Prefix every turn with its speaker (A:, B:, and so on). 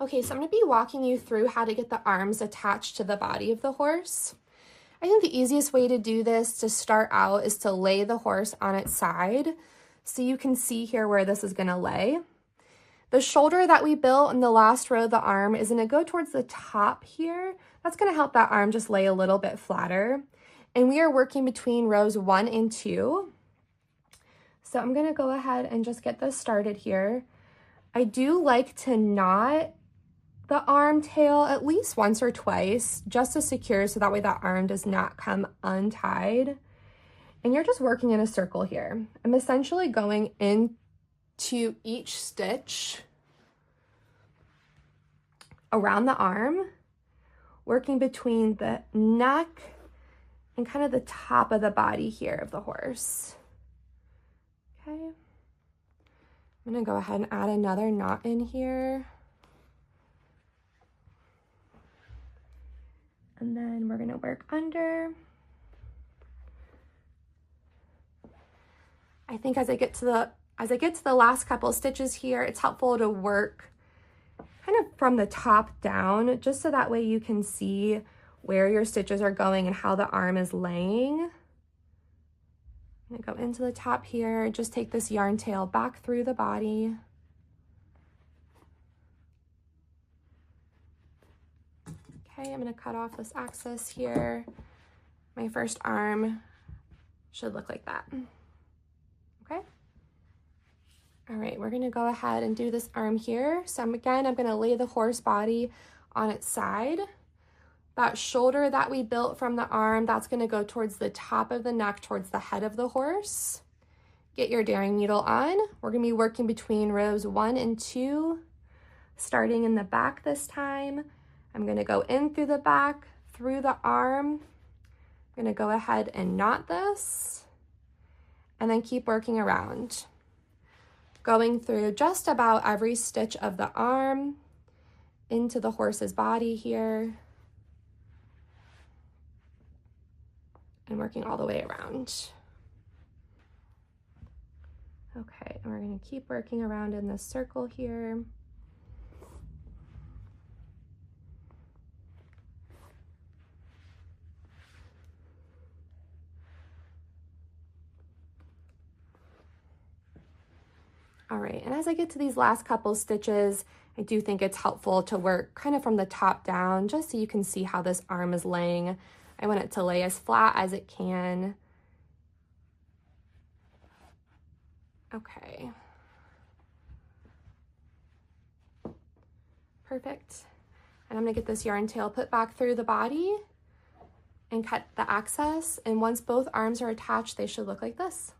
A: Okay, so I'm going to be walking you through how to get the arms attached to the body of the horse. I think the easiest way to do this to start out is to lay the horse on its side. So you can see here where this is going to lay. The shoulder that we built in the last row of the arm is going to go towards the top here. That's going to help that arm just lay a little bit flatter. And we are working between rows 1 and 2. So I'm going to go ahead and just get this started here. I do like to knot the arm tail at least once or twice just to secure so that way that arm does not come untied. And you're just working in a circle here. I'm essentially going into each stitch around the arm, working between the neck and kind of the top of the body here of the horse. Okay. I'm gonna go ahead and add another knot in here. And then we're gonna work under. I think as I get to the last couple of stitches here, it's helpful to work kind of from the top down, just so that way you can see where your stitches are going and how the arm is laying. I'm gonna go into the top here, just take this yarn tail back through the body. Okay, I'm gonna cut off this axis here. My first arm should look like that. Okay. All right, we're gonna go ahead and do this arm here. So I'm gonna lay the horse body on its side. That shoulder that we built from the arm, that's gonna go towards the top of the neck, towards the head of the horse. Get your darning needle on. We're gonna be working between rows 1 and 2, starting in the back this time. I'm gonna go in through the back, through the arm. I'm gonna go ahead and knot this, and then keep working around. Going through just about every stitch of the arm into the horse's body here, and working all the way around. Okay, and we're gonna keep working around in this circle here. All right, and as I get to these last couple stitches, I do think it's helpful to work kind of from the top down, just so you can see how this arm is laying. I want it to lay as flat as it can. Okay. Perfect. And I'm gonna get this yarn tail put back through the body and cut the excess. And once both arms are attached, they should look like this.